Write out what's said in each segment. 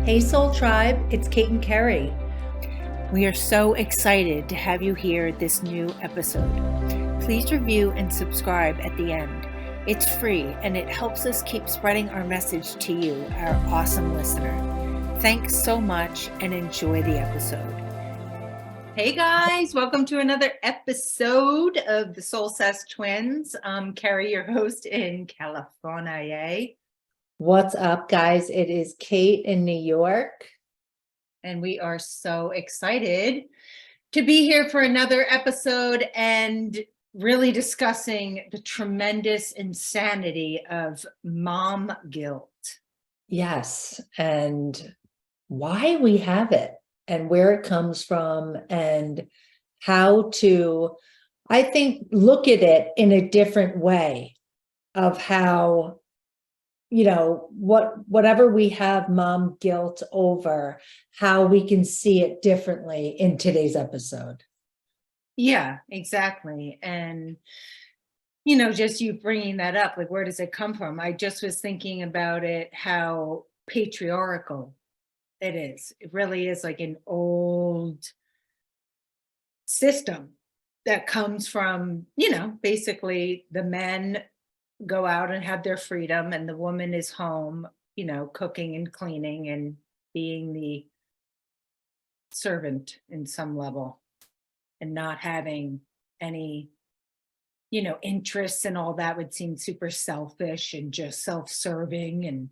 Hey Soul Tribe, it's Kate and Kerry. We are so excited to have you hear this new episode. Please review and subscribe at the end. It's free and it helps us keep spreading our message to you, our awesome listener. Thanks so much and enjoy the episode. Hey guys, welcome to another episode of the SoulSessed Twins. I'm Kerry, your host in California. What's up, guys? It is Kate in New York. And we are so excited to be here for another episode and really discussing the tremendous insanity of mom guilt. Yes, and why we have it and where it comes from and how to, I think, look at it in a different way of how, whatever we have mom guilt over, how we can see it differently in today's episode. Yeah, exactly. And, just you bringing that up, like, where does it come from? I just was thinking about it, how patriarchal it is. It really is like an old system that comes from, basically the men go out and have their freedom and the woman is home, cooking and cleaning and being the servant in some level and not having any interests, and all that would seem super selfish and just self-serving. And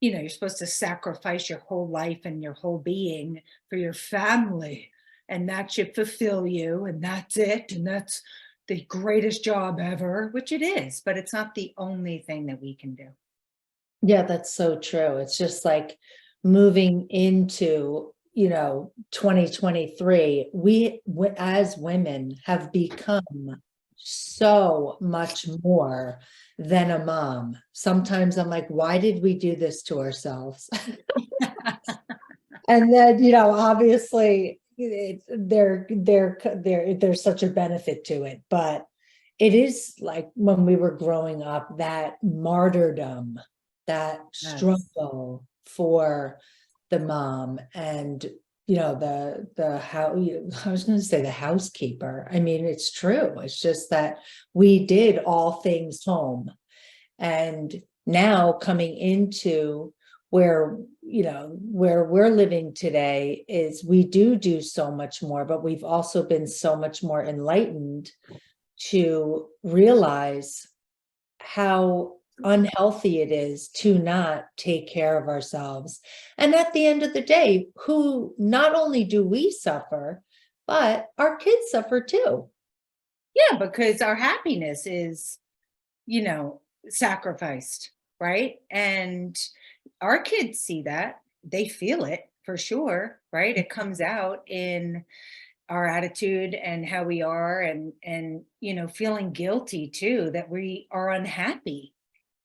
you're supposed to sacrifice your whole life and your whole being for your family, and that should fulfill you, and that's it, and that's the greatest job ever, which it is, but it's not the only thing that we can do. Yeah, that's so true. It's just like moving into 2023, we as women have become so much more than a mom. Sometimes I'm like, why did we do this to ourselves? And then, obviously there's such a benefit to it, but it is like when we were growing up, that martyrdom, that struggle for the mom, and the how I was going to say the housekeeper. I mean, it's true. It's just that we did all things home, and now coming into where we're living today is we do so much more, but we've also been so much more enlightened to realize how unhealthy it is to not take care of ourselves. And at the end of the day, who not only do we suffer, but our kids suffer too. Yeah, because our happiness is, sacrificed, right? And our kids see that, they feel it for sure, right? It comes out in our attitude and how we are, and feeling guilty too, that we are unhappy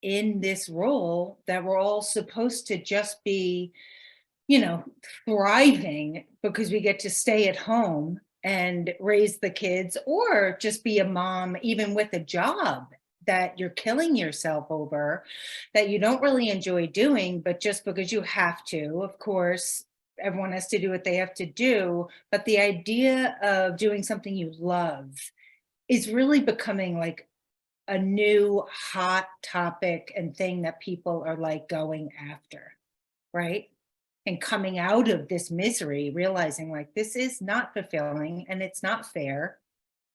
in this role that we're all supposed to just be, thriving because we get to stay at home and raise the kids, or just be a mom, even with a job that you're killing yourself over, that you don't really enjoy doing, but just because you have to. Of course, everyone has to do what they have to do, but the idea of doing something you love is really becoming like a new hot topic and thing that people are like going after, right? And coming out of this misery, realizing like, this is not fulfilling and it's not fair.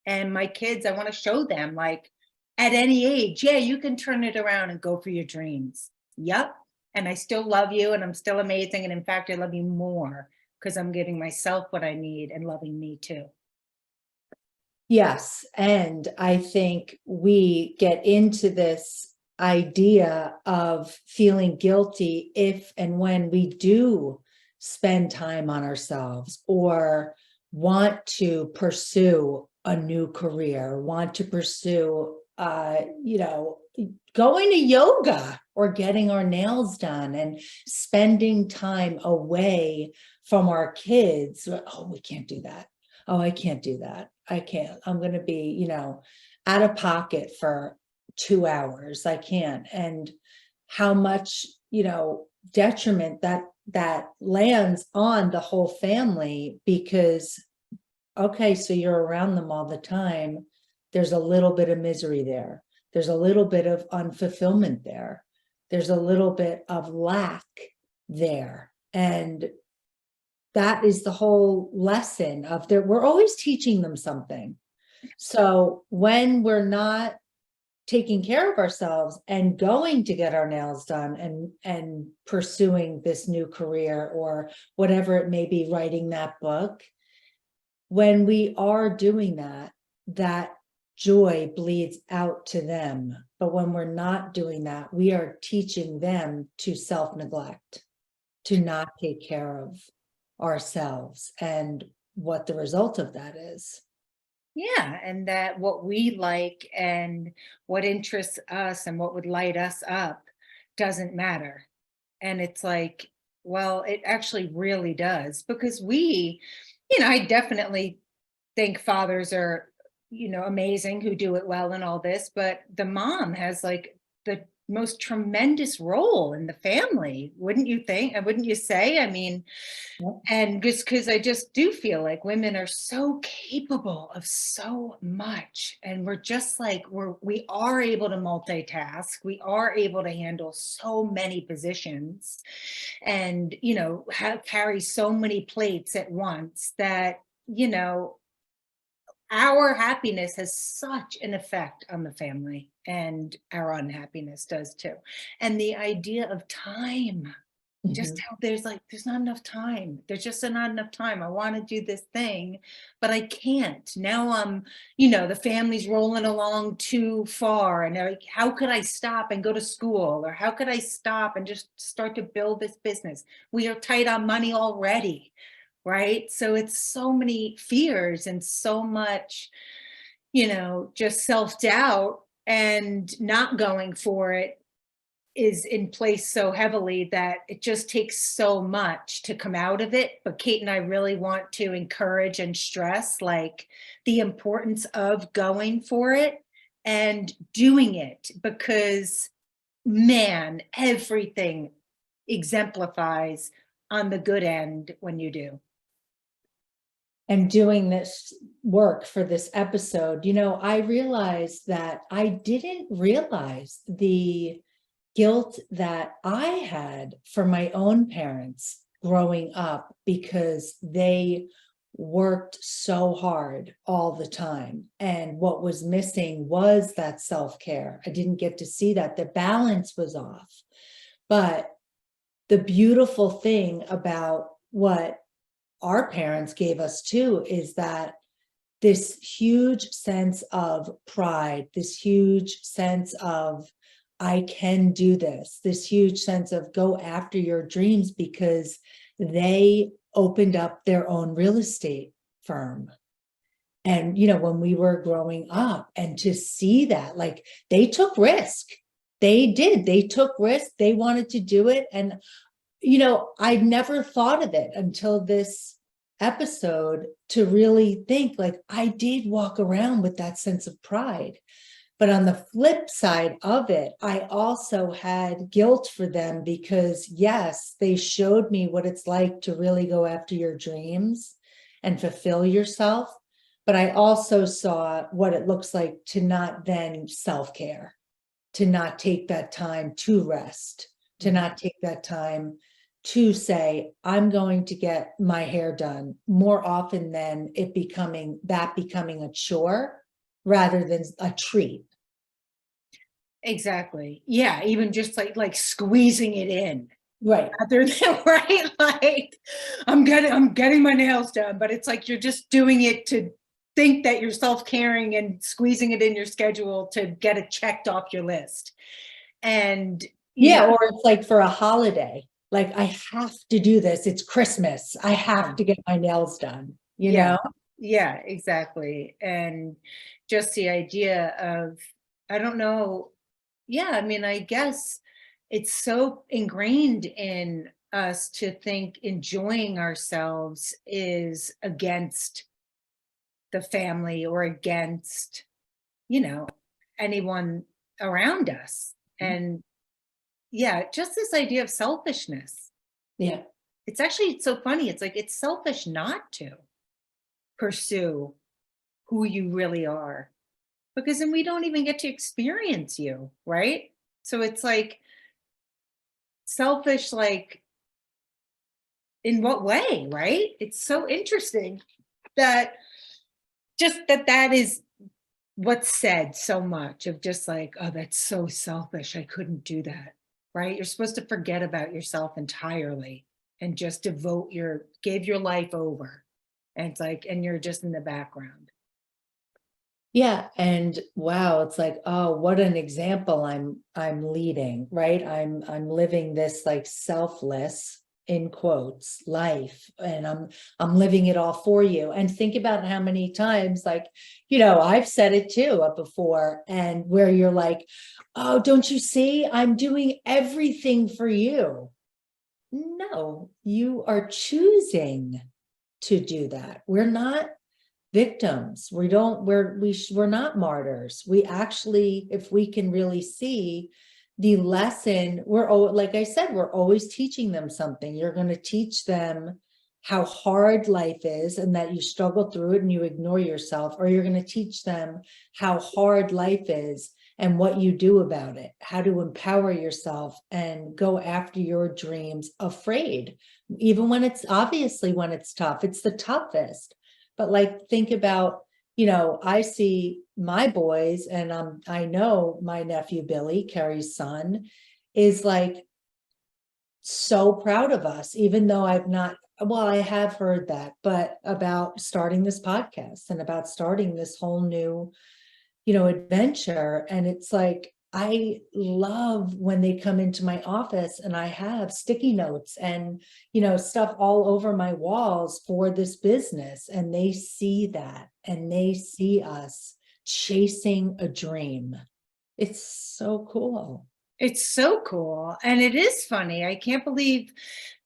And my kids, I want to show them, like, at any age, yeah, you can turn it around and go for your dreams. Yep. And I still love you, and I'm still amazing. And in fact, I love you more because I'm giving myself what I need and loving me too. Yes. And I think we get into this idea of feeling guilty if and when we do spend time on ourselves, or want to pursue a new career, want to pursue, going to yoga or getting our nails done and spending time away from our kids. Oh, we can't do that. Oh, I can't do that. I can't. I'm going to be, out of pocket for 2 hours. I can't. And how much, detriment that lands on the whole family, because, okay, so you're around them all the time. There's a little bit of misery there. There's a little bit of unfulfillment there. There's a little bit of lack there. And that is the whole lesson of we're always teaching them something. So when we're not taking care of ourselves and going to get our nails done and pursuing this new career or whatever it may be, writing that book, when we are doing that, that joy bleeds out to them. But when we're not doing that, we are teaching them to self-neglect, to not take care of ourselves, and what the result of that is. Yeah, and that what we like and what interests us and what would light us up doesn't matter. And it's like, well, it actually really does, because I definitely think fathers are, amazing, who do it well and all this, but the mom has like the most tremendous role in the family, wouldn't you think? And wouldn't you say? I mean, Yep. and just because I just do feel like women are so capable of so much, and we're just like, we are able to multitask, we are able to handle so many positions, and carry so many plates at once that our happiness has such an effect on the family, and our unhappiness does too. And the idea of time, just how there's not enough time. There's just not enough time. I want to do this thing, but I can't. Now the family's rolling along too far. And they're like, how could I stop and go to school? Or how could I stop and just start to build this business? We are tight on money already, right? So it's so many fears and so much, just self-doubt, and not going for it is in place so heavily that it just takes so much to come out of it. But Kate and I really want to encourage and stress like the importance of going for it and doing it, because man, everything exemplifies on the good end when you do. And doing this work for this episode, I realized that I didn't realize the guilt that I had for my own parents growing up, because they worked so hard all the time. And what was missing was that self-care. I didn't get to see that. The balance was off. But the beautiful thing about what our parents gave us too is that this huge sense of pride, this huge sense of I can do this huge sense of go after your dreams, because they opened up their own real estate firm. And, when we were growing up, and to see that, like, they took risk. They took risk. They wanted to do it. And, I never thought of it until this episode to really think like I did walk around with that sense of pride. But on the flip side of it, I also had guilt for them, because yes, they showed me what it's like to really go after your dreams and fulfill yourself. But I also saw what it looks like to not then self-care, to not take that time to rest, to not take that time to say, I'm going to get my hair done, more often than it becoming a chore rather than a treat. Exactly. Yeah. Even just like squeezing it in. Right. Rather than, right? Like I'm getting my nails done, but it's like you're just doing it to think that you're self-caring and squeezing it in your schedule to get it checked off your list. And or it's like for a holiday, like I have to do this. It's Christmas. I have to get my nails done, you know? Yeah, exactly. And just the idea of, I don't know. Yeah, I mean, I guess it's so ingrained in us to think enjoying ourselves is against the family or against, anyone around us. And just this idea of selfishness. Yeah. It's so funny. It's like, it's selfish not to pursue who you really are, because then we don't even get to experience you, right? So it's like selfish, like in what way, right? It's so interesting that that is what's said so much, of just like, oh, that's so selfish, I couldn't do that, right? You're supposed to forget about yourself entirely and just give your life over. And it's like, and you're just in the background. Yeah. And wow, it's like, oh, what an example I'm leading, right? I'm living this like selfless, in quotes, life, and I'm living it all for you. And think about how many times, like, I've said it too before, and where you're like, oh, don't you see, I'm doing everything for you. No, you are choosing to do that. We're not victims. We're not martyrs. We actually, if we can really see the lesson, like I said, we're always teaching them something. You're going to teach them how hard life is and that you struggle through it and you ignore yourself, or you're going to teach them how hard life is and what you do about it, how to empower yourself and go after your dreams afraid, even when it's tough. It's the toughest. But like, think about, I see my boys, and I know my nephew, Billy, Kerry's son, is like so proud of us, even though I have heard that, but about starting this podcast and about starting this whole new, adventure. And it's like, I love when they come into my office and I have sticky notes and, stuff all over my walls for this business. And they see that, and they see us chasing a dream. It's so cool. It's so cool. And it is funny. I can't believe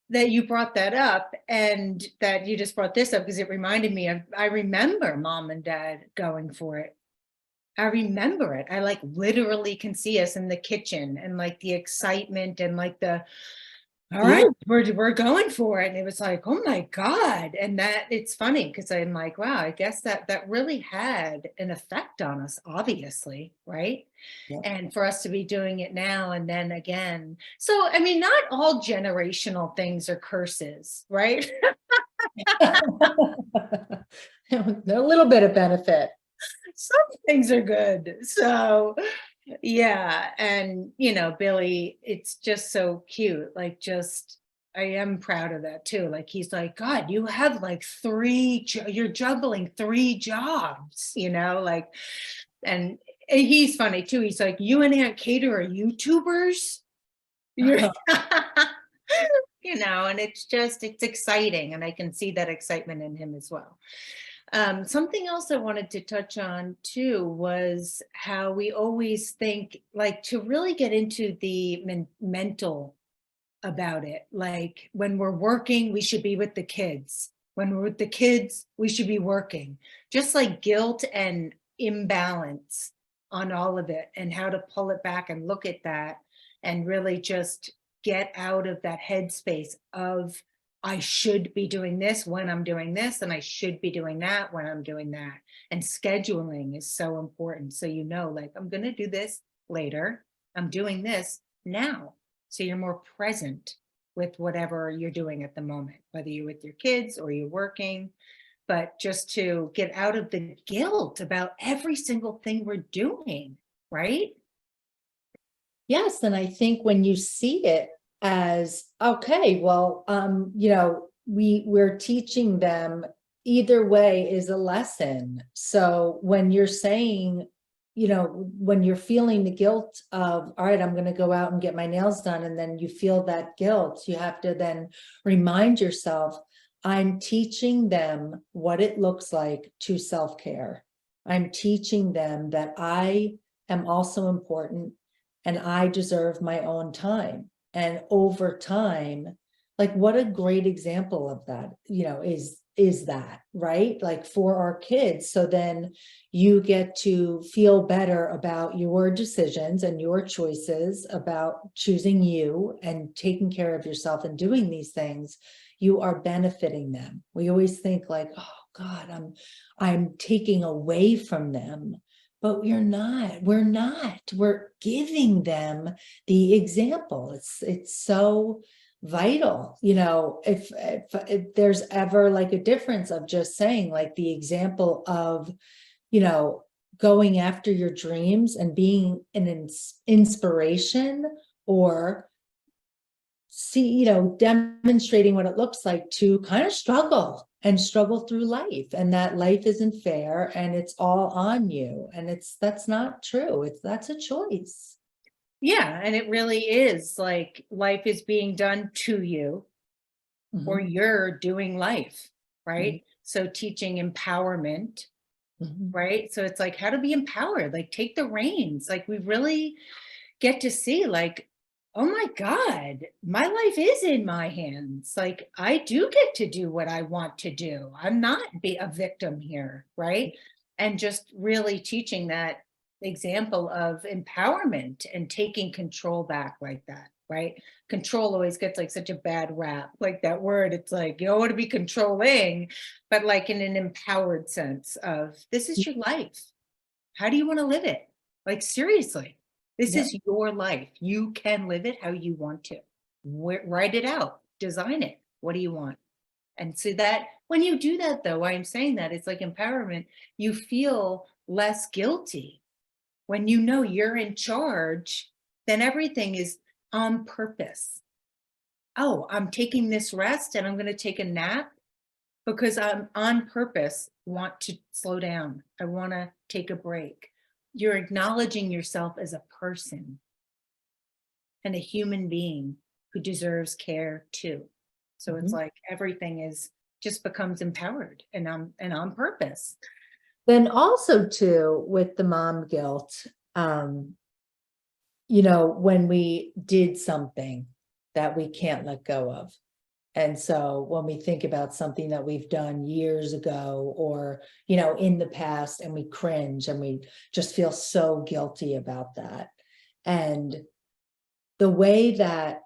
that you brought that up, and that you just brought this up, because it reminded me of, I remember mom and dad going for it. I remember it. I like literally can see us in the kitchen, and like the excitement, and like all right, we're going for it. And it was like, oh my God. And that, it's funny because I'm like, wow, I guess that really had an effect on us, obviously, right? Yeah. And for us to be doing it now and then again. So, I mean, not all generational things are curses, right? A little bit of benefit. Some things are good. So, yeah. And, Billy, it's just so cute. Like, I am proud of that too. Like, he's like, God, you have like you're juggling 3 jobs, like, and he's funny too. He's like, you and Aunt Kate are YouTubers. You're, and it's exciting. And I can see that excitement in him as well. Something else I wanted to touch on too was how we always think, like, to really get into the mental about it. Like, when we're working, we should be with the kids. When we're with the kids, we should be working. Just like guilt and imbalance on all of it, and how to pull it back and look at that and really just get out of that headspace of, I should be doing this when I'm doing this, and I should be doing that when I'm doing that. And scheduling is so important. So, like, I'm going to do this later. I'm doing this now. So you're more present with whatever you're doing at the moment, whether you're with your kids or you're working, but just to get out of the guilt about every single thing we're doing, right? Yes. And I think when you see it as, okay, well, we're teaching them, either way is a lesson. So when you're saying, when you're feeling the guilt of, all right, I'm going to go out and get my nails done, and then you feel that guilt, you have to then remind yourself, I'm teaching them what it looks like to self-care. I'm teaching them that I am also important and I deserve my own time. And over time, like, what a great example of that, is that, right? Like for our kids. So then you get to feel better about your decisions and your choices about choosing you and taking care of yourself and doing these things. You are benefiting them. We always think like, oh God, I'm taking away from them. But we're not. We're giving them the example. It's so vital, if there's ever like a difference of just saying like the example of, going after your dreams and being an inspiration, or demonstrating what it looks like to kind of struggle through life, and that life isn't fair and it's all on you, and that's not true. That's a choice. Yeah, and it really is like life is being done to you, or Mhm, you're doing life, mhm, right? So teaching empowerment, mhm. right? So it's like how to be empowered, like take the reins. Like we really get to see like, oh my God, my life is in my hands. Like I do get to do what I want to do. I'm not be a victim here, right? And just really teaching that example of empowerment and taking control back like that, right? Control always gets like such a bad rap, like that word. It's like you don't want to be controlling, but like in an empowered sense of this is your life. How do you want to live it? Like seriously, this Yeah. is your life. You can live it how you want to. Write it out, design it. What do you want? And so that when you do that, though, why I'm saying that it's like empowerment, you feel less guilty when you know you're in charge, then everything is on purpose. Oh, I'm taking this rest and I'm going to take a nap because I'm on purpose want to slow down. I want to take a break. You're acknowledging yourself as a person and a human being who deserves care too. So it's Mhm. like everything is just becomes empowered and on purpose. Then also too, with the mom guilt, when we did something that we can't let go of. And so when we think about something that we've done years ago or, in the past, and we cringe and we just feel so guilty about that. And the way that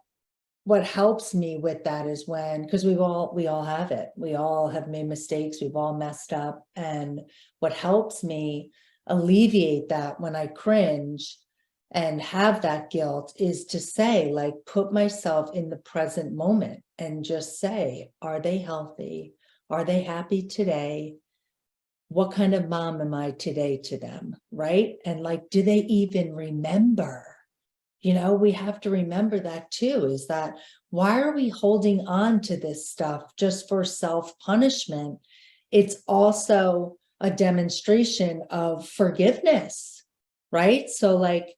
what helps me with that is because we all have it. We all have made mistakes. We've all messed up. And what helps me alleviate that when I cringe and have that guilt is to say, like, put myself in the present moment and just say, are they healthy? Are they happy today? What kind of mom am I today to them? Right? And like, do they even remember? We have to remember that too, is that why are we holding on to this stuff just for self-punishment? It's also a demonstration of forgiveness, right? So like,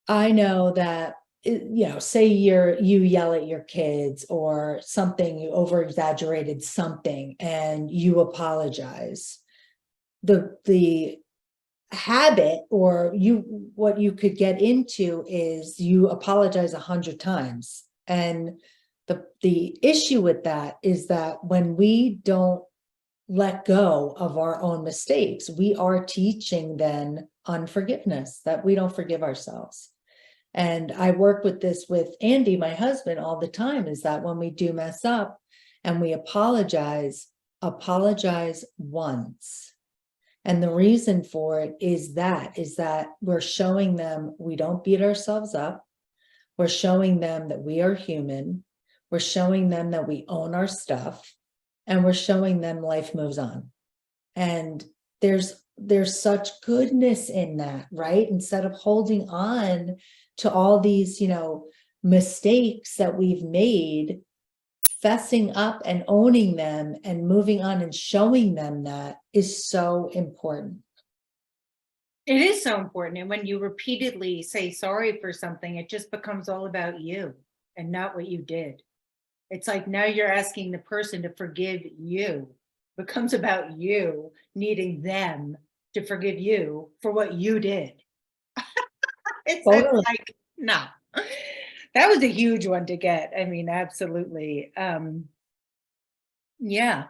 I know that, say you yell at your kids or something, you over-exaggerated something and you apologize. The habit, or what you could get into is you apologize 100 times. And the issue with that is that when we don't let go of our own mistakes, we are teaching then unforgiveness, that we don't forgive ourselves. And I work with this with Andy, my husband, all the time, is that when we do mess up and we apologize once. And the reason for it is that we're showing them we don't beat ourselves up. We're showing them that we are human. We're showing them that we own our stuff, and we're showing them life moves on. And there's such goodness in that, right? Instead of holding on to all these, mistakes that we've made, fessing up and owning them and moving on and showing them that is so important. It is so important. And when you repeatedly say sorry for something, it just becomes all about you and not what you did. It's like now you're asking the person to forgive you. It becomes about you needing them to forgive you for what you did. It's Totally. like, no. That was a huge one to get. I mean, absolutely. Yeah.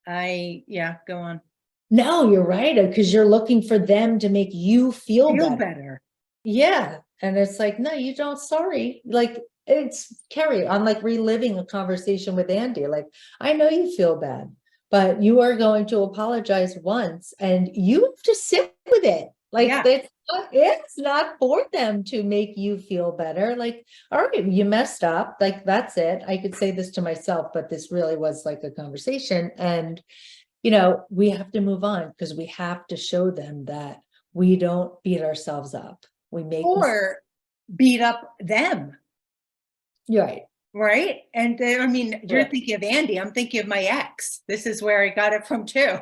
Yeah, go on. No, you're right, because you're looking for them to make you feel Feel better. better. Yeah. And it's like, no, you don't. Sorry. Like, it's Kerry. I'm like reliving a conversation with Andy. Like, I know you feel bad, but you are going to apologize once and you have to sit with it. Like, Yeah. it's not for them to make you feel better. Like, all right, you messed up. Like, that's it. I could say this to myself, but this really was like a conversation. And, we have to move on because we have to show them that we don't beat ourselves up. We make mistakes. Or beat up them. Right. Right. And I mean, you're Right. thinking of Andy. I'm thinking of my ex. This is where I got it from too.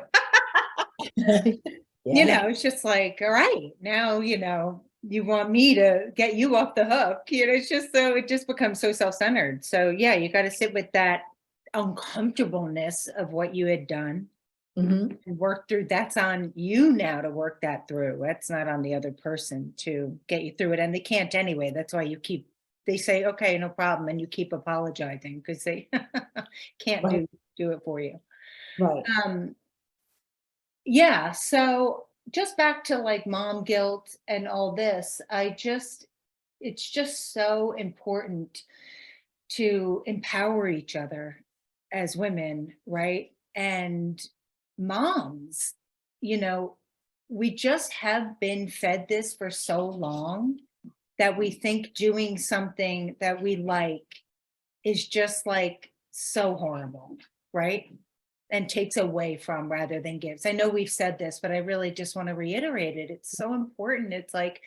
Yeah. It's just like, all right, now, you want me to get you off the hook. It's just so it just becomes so self-centered. So yeah, you got to sit with that uncomfortableness of what you had done Mhm. and work through. That's on you now to work that through. That's not on the other person to get you through it. And they can't anyway. That's why they say, okay, no problem. And you keep apologizing because they can't Right. do it for you. Right. Yeah. So just back to like mom guilt and all this, it's just so important to empower each other as women, right? And moms, you know, we just have been fed this for so long that we think doing something that we like is just like so horrible, right? And takes away from rather than gives. I know we've said this, but I really just want to reiterate it. It's so important. It's like,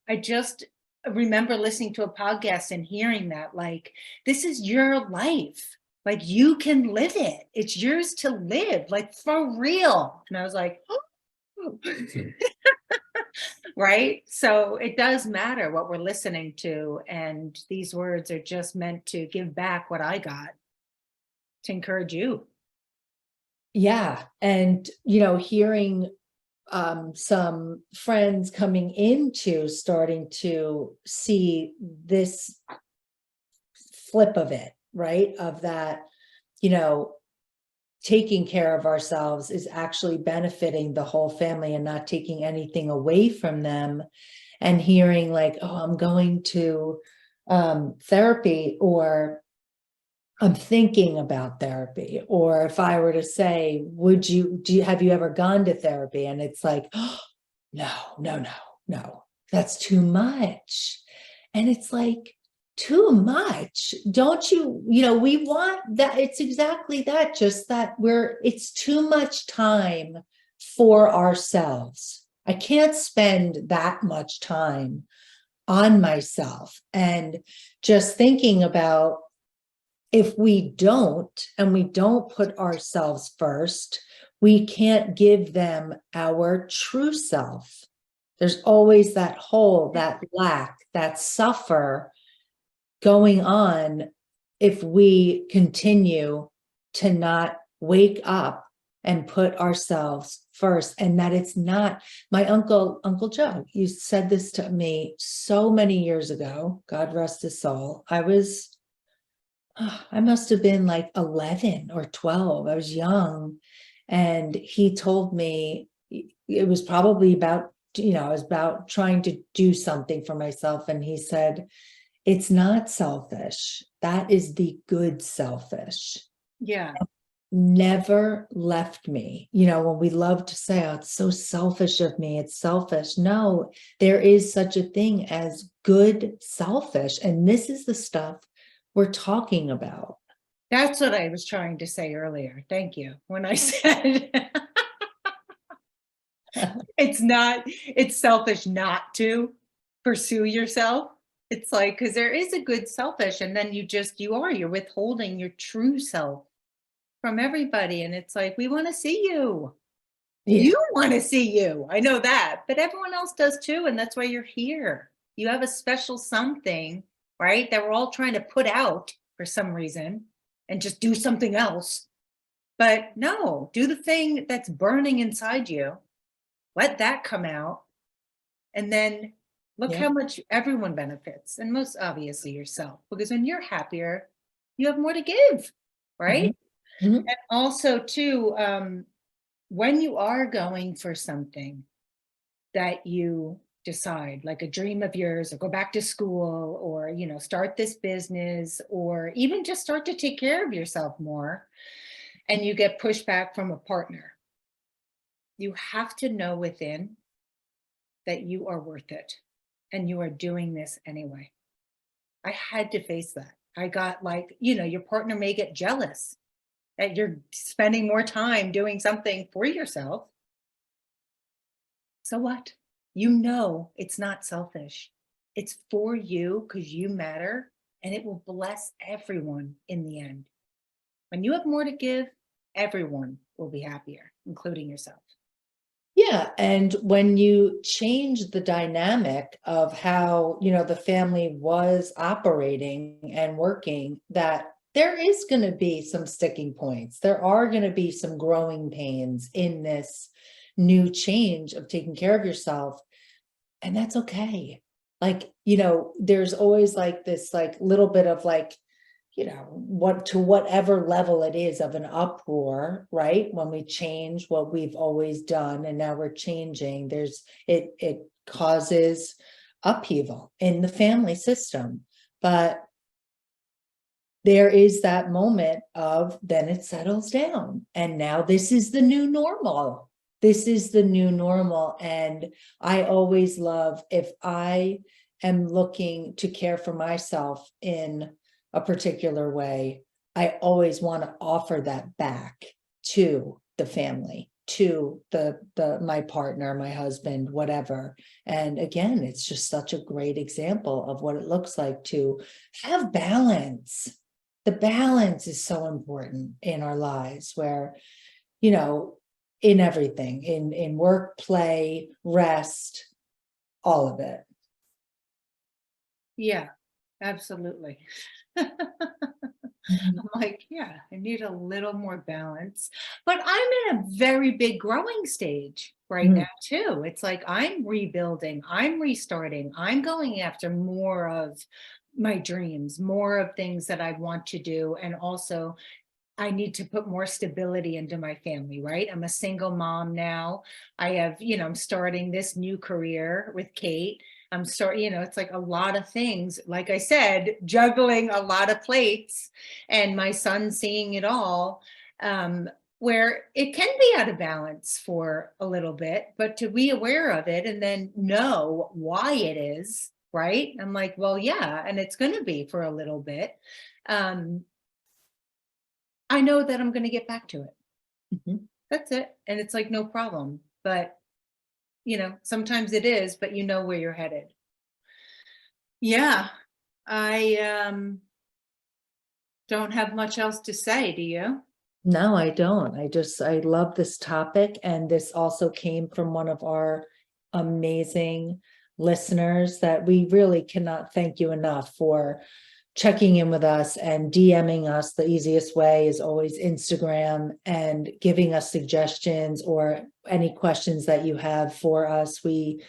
I just remember listening to a podcast and hearing that, like, this is your life. Like, you can live it. It's yours to live, like, for real. And I was like, oh. Right? So it does matter what we're listening to. And these words are just meant to give back what I got to encourage you. Yeah. And, hearing some friends coming into starting to see this flip of it, right? Of that, taking care of ourselves is actually benefiting the whole family and not taking anything away from them. And hearing like, oh, I'm going to therapy, or I'm thinking about therapy. Or if I were to say, have you ever gone to therapy? And it's like, oh, no, that's too much. And it's like, too much. Don't you, we want that. It's exactly that, just that it's too much time for ourselves. I can't spend that much time on myself. And just thinking about, if we don't, and we don't put ourselves first, we can't give them our true self. There's always that hole, that lack, that suffer going on if we continue to not wake up and put ourselves first. And that it's not, my Uncle Joe, you said this to me so many years ago, God rest his soul. I must have been like 11 or 12. I was young. And he told me, it was probably about, I was about trying to do something for myself. And he said, it's not selfish. That is the good selfish. Yeah. Never left me. When we love to say, oh, it's so selfish of me, it's selfish. No, there is such a thing as good selfish. And this is the stuff we're talking about. That's what I was trying to say earlier. Thank you. When I said it's selfish not to pursue yourself. It's like, because there is a good selfish, and then you're withholding your true self from everybody. And it's like, we want to see you. Yeah. You want to see you. I know that, but everyone else does too. And that's why you're here. You have a special something, right? That we're all trying to put out for some reason and just do something else. But no, do the thing that's burning inside you. Let that come out. And then look how much everyone benefits. And most obviously yourself, because when you're happier, you have more to give, right? Mhm. And also too, when you are going for something that you decide, like a dream of yours, or go back to school, or, start this business, or even just start to take care of yourself more, and you get pushback from a partner, you have to know within that you are worth it and you are doing this anyway. I had to face that. I got like, your partner may get jealous that you're spending more time doing something for yourself. So what? It's not selfish. It's for you because you matter, and it will bless everyone in the end. When you have more to give, everyone will be happier, including yourself. Yeah. And when you change the dynamic of how, the family was operating and working, that there is going to be some sticking points. There are going to be some growing pains in this new change of taking care of yourself. And that's okay. Like, there's always like this, like little bit of like, what to whatever level it is of an uproar, right? When we change what we've always done and now we're changing, it causes upheaval in the family system. But there is that moment of then it settles down. And now this is the new normal. This is the new normal. And I always love, if I am looking to care for myself in a particular way, I always want to offer that back to the family, to my partner, my husband, whatever. And again, it's just such a great example of what it looks like to have balance. The balance is so important in our lives, where, in everything, in work, play, rest, all of it. Yeah, absolutely. I'm like, yeah, I need a little more balance. But I'm in a very big growing stage right now, too. It's like I'm rebuilding, I'm restarting, I'm going after more of my dreams, more of things that I want to do. And also, I need to put more stability into my family, right? I'm a single mom now. I have, I'm starting this new career with Kate. I'm sorry, it's like a lot of things. Like I said, juggling a lot of plates, and my son seeing it all, where it can be out of balance for a little bit, but to be aware of it and then know why it is, right? I'm like, well, yeah, and it's going to be for a little bit. I know that I'm going to get back to it. Mhm. That's it. And it's like, no problem. But, sometimes it is, but you know where you're headed. Yeah. I don't have much else to say. Do you? No, I don't. I love this topic. And this also came from one of our amazing listeners that we really cannot thank you enough for checking in with us and DMing us. The easiest way is always Instagram, and giving us suggestions or any questions that you have for us. We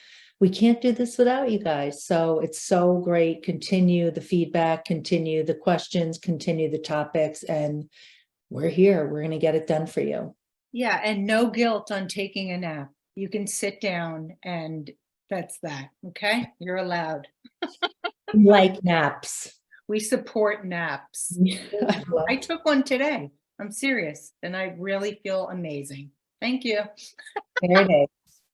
can't do this without you guys. So it's so great. Continue the feedback, continue the questions, continue the topics, and we're here. We're going to get it done for you. Yeah. And no guilt on taking a nap. You can sit down, and that's that. Okay. You're allowed. Like naps. We support naps. I took one today. I'm serious. And I really feel amazing. Thank you. There it is.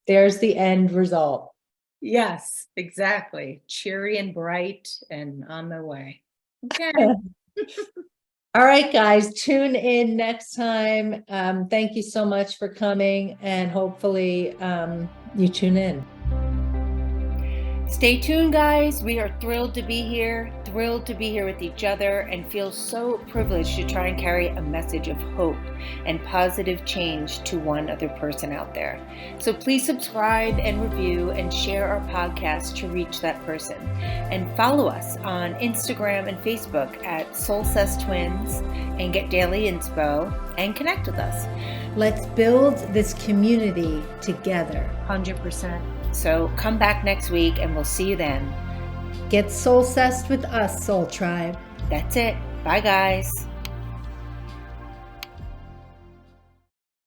There's the end result. Yes, exactly. Cheery and bright and on the way. Okay. All right, guys, tune in next time. Thank you so much for coming, and hopefully you tune in. Stay tuned, guys. We are thrilled to be here with each other, and feel so privileged to try and carry a message of hope and positive change to one other person out there. So please subscribe and review and share our podcast to reach that person. And follow us on Instagram and Facebook at SoulSessed Twins, and get daily inspo and connect with us. Let's build this community together. 100%. So come back next week, and we'll see you then. Get soul-sessed with us, Soul Tribe. That's it. Bye, guys.